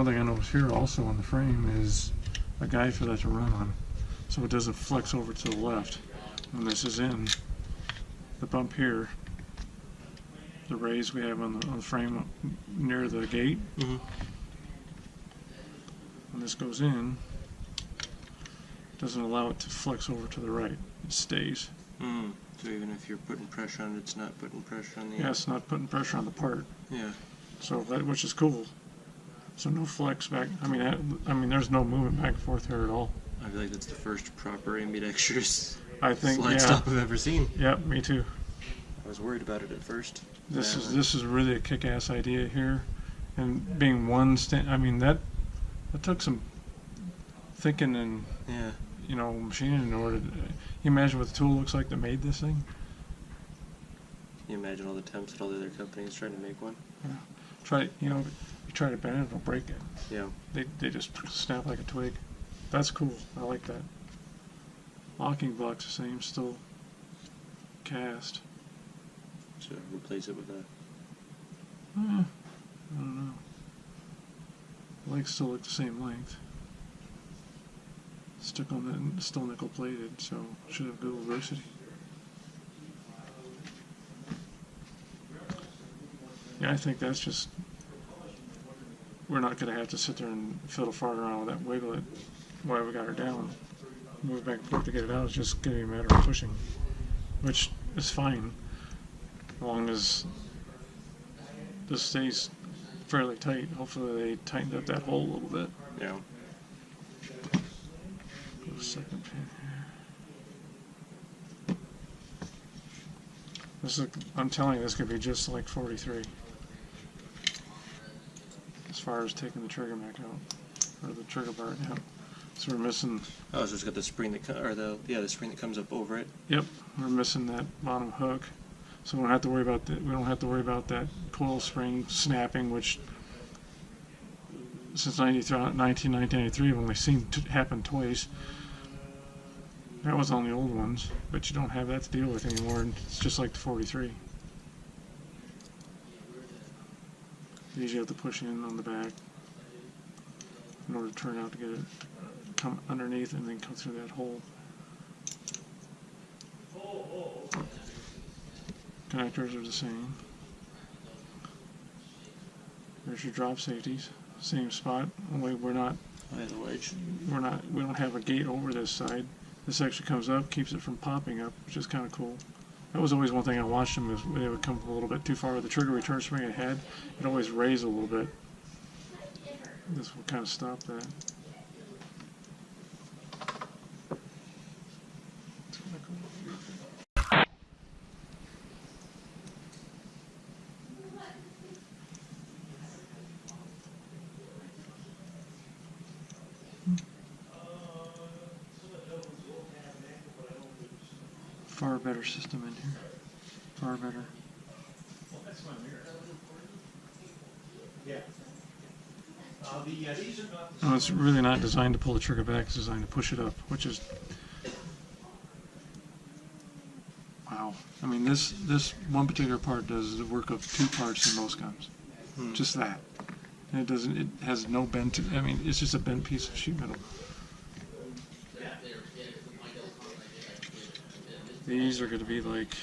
one thing I noticed here also on the frame is a guide for that to run on, so it doesn't flex over to the left. When this is in, the bump here, the raise we have on the frame up near the gate, when this goes in, doesn't allow it to flex over to the right. It stays. So even if you're putting pressure on it, it's not putting pressure on the... Yeah, it's not putting pressure on the part. Yeah. So which is cool. So no flex back. I mean, there's no movement back and forth here at all. I feel like that's the first proper ambidextrous slide stop I've ever seen. Yeah, me too. I was worried about it at first. This is really a kick-ass idea here, and being one stand. I mean that took some thinking and machining in order to. You imagine what the tool looks like that made this thing? Can you imagine all the attempts at all the other companies trying to make one? Yeah. You try to bend it, it'll break it. Yeah. They just snap like a twig. That's cool. I like that. Locking block's the same, still cast. So replace it with a... I don't know. The legs still look the same length. Still nickel plated, so should have good diversity. Yeah, I think that's just, we're not going to have to sit there and fiddle fart around with that wiggle it while we got her down. Move back and forth to get it out. It's just going to be a matter of pushing, which is fine as long as this stays fairly tight. Hopefully they tightened up that hole a little bit. Yeah. Go to second pin here. I'm telling you, this could be just like 43 as far as taking the trigger back out, or the trigger bar out. So we're missing. Oh, so it's got the spring that the spring that comes up over it. Yep, we're missing that bottom hook, so we don't have to worry about that. We don't have to worry about that coil spring snapping, which since 1993 I've only seen happen twice. That was on the old ones, but you don't have that to deal with anymore. And it's just like the 43. These you have to push in on the back in order to turn out to get it to come underneath and then come through that hole. Connectors are the same. There's your drop safeties, same spot. Only we don't have a gate over this side. This actually comes up, keeps it from popping up, which is kind of cool. That was always one thing I watched them, is when they would come a little bit too far with the trigger return spring ahead, it always raised a little bit. This will kind of stop that. Far better system in here. Far better. No, it's really not designed to pull the trigger back, it's designed to push it up, which is... Wow. I mean, this one particular part does the work of two parts in most guns. Just that. And it has no bent, I mean, it's just a bent piece of sheet metal. These are going to be like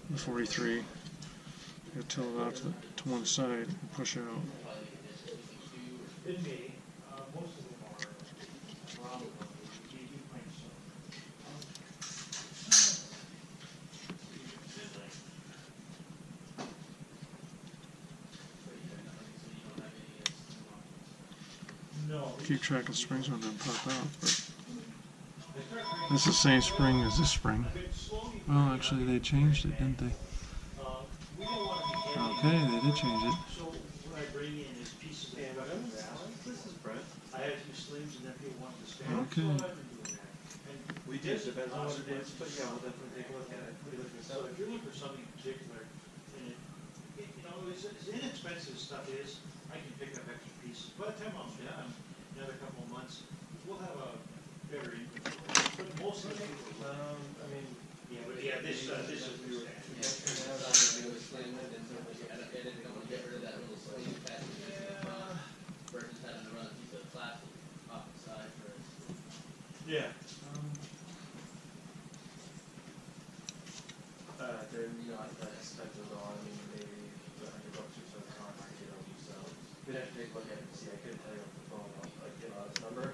the 43. You tilt it out to one side and push out. Keep track of springs when they pop out, but it's the same spring as this spring. Well, actually, they changed it, didn't they? Okay, they did change it. Okay. We did, depends on what it is, but yeah, we'll definitely take a look at it. So if you're looking for something particular, and as inexpensive stuff is, I can pick up extra pieces. By the time I'm done, another couple of months, we'll have a better inventory. But most of the people, this is new. Yeah. They're not that expensive though, I mean, maybe $100 or so, it's not hard to get on these, so. We'd have to take a look at it and see, I couldn't tell you off the phone, like, this number.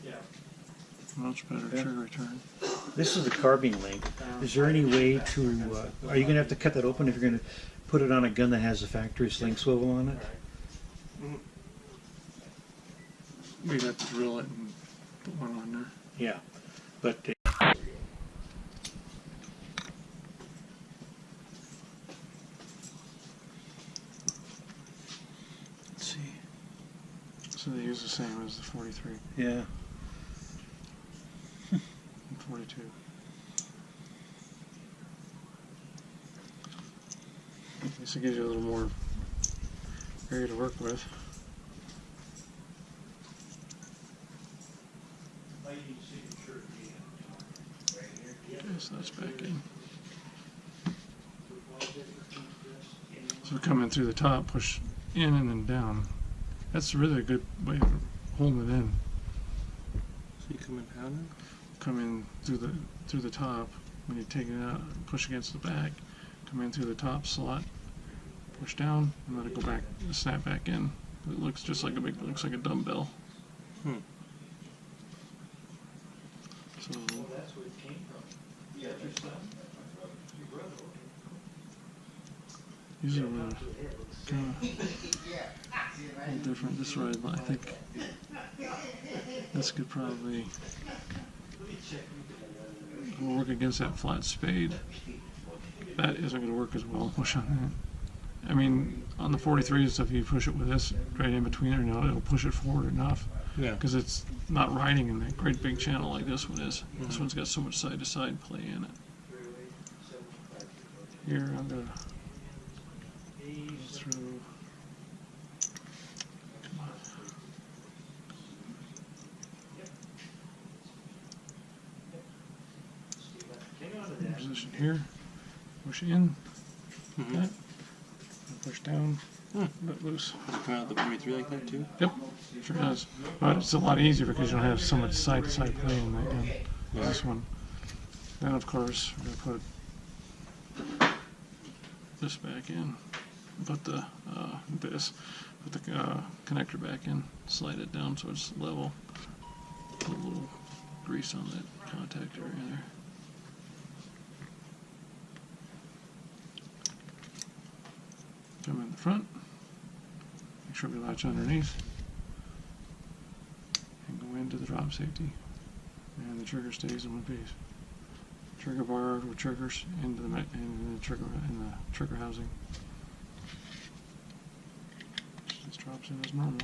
Yeah. Much better Yeah. trigger return. This is the carbine link. Is there any way to, are you gonna have to cut that open if you're gonna put it on a gun that has a factory sling swivel on it? We'd have to drill it and put one on there. Yeah, but Let's see. So they use the same as the 43 yeah, and 42. This gives you a little more area to work with. I need signature right here. Okay, so that's back in. So come in through the top, push in and then down. That's really a good way of holding it in. So you come in pounding? Come in through the top when you take it out, push against the back. Come in through the top slot, push down, and let it go back, snap back in. It looks just like looks like a dumbbell. Hmm. So That's where it came from. Yeah, your son? Your brother? these are kind of a little different. This ride, I think this could probably work against that flat spade. That isn't going to work as well. Push on that. I mean, on the 43 and stuff, you push it with this right in between it, it'll push it forward enough. Yeah. Because it's not riding in that great big channel like this one is. This one's got so much side to side play in it. Here, I'm going to throw. Come on. Position here. Push in. Mm-hmm. That. And push down. Let loose. Does it come out the 43 like that too? Yep, sure does. But it's a lot easier because you don't have so much side-to-side play in that gun. Yeah. This one. Then, of course, we're going to put this back in. Put the connector back in. Slide it down so it's level. Put a little grease on that contact area there. Come in the front. Make sure we latch underneath. And go into the drop safety. And the trigger stays in one piece. Trigger bar with triggers into the trigger housing. This drops in as normal.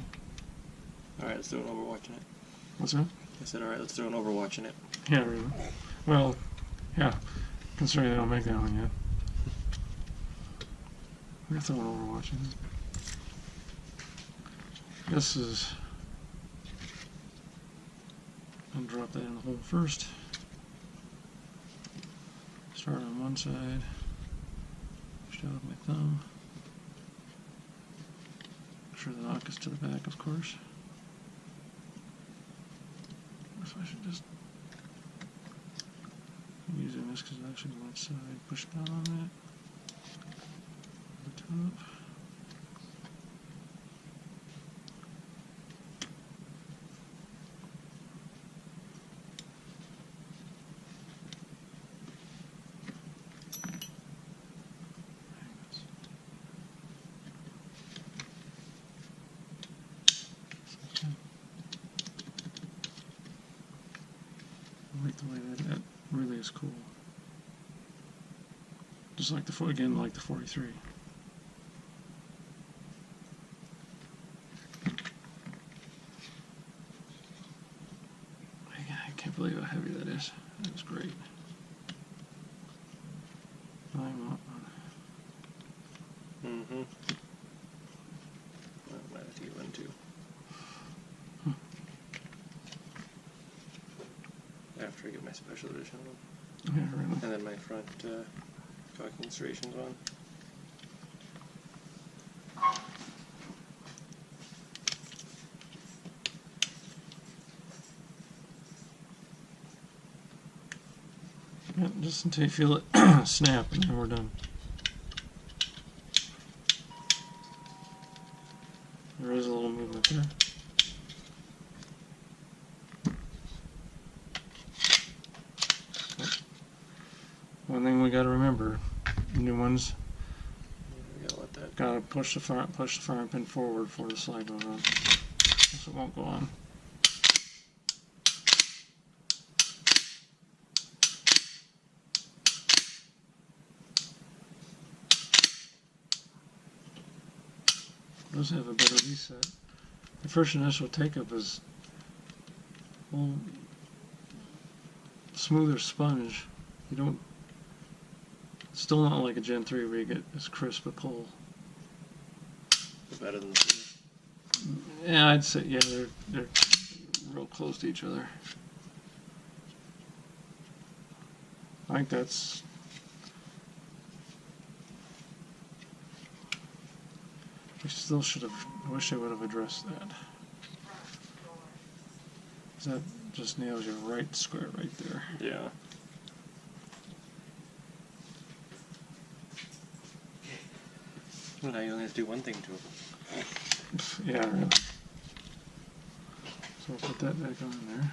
Alright, let's do an overwatching it. What's that? I said, alright, let's do an overwatching it. Yeah, really. Well, yeah. Considering they don't make that one yet. We're gonna throw an Overwatch in. This is. I'm gonna drop that in the hole first. Start on one side. Push out with my thumb. Make sure the knock is to the back, of course. So I should just. I'm using this because it's actually one side. Push down on that. The top. I like the way that really is cool. Just like again, like the 43. I can't believe how heavy that is. That was great. Mm-hmm. I might have to get one too. After I get my special edition one. Yeah, really. And then my front cocking serrations on. Yeah, just until you feel it snap, and then we're done. There is a little movement there. One thing we got to remember: new ones We gotta let that. got to push the firing pin forward before the slide goes on, so it won't go on. Does have a better reset. The first initial take-up is smoother sponge. You don't. Still not like a Gen 3 where you get as crisp a pull. Better than the. Yeah, I'd say they're real close to each other. I think that's. We still should have. I wish they would have addressed that. 'Cause that just nails you right square right there. Yeah. Well, now you only have to do one thing to it. Yeah, really. So we'll put that back on there.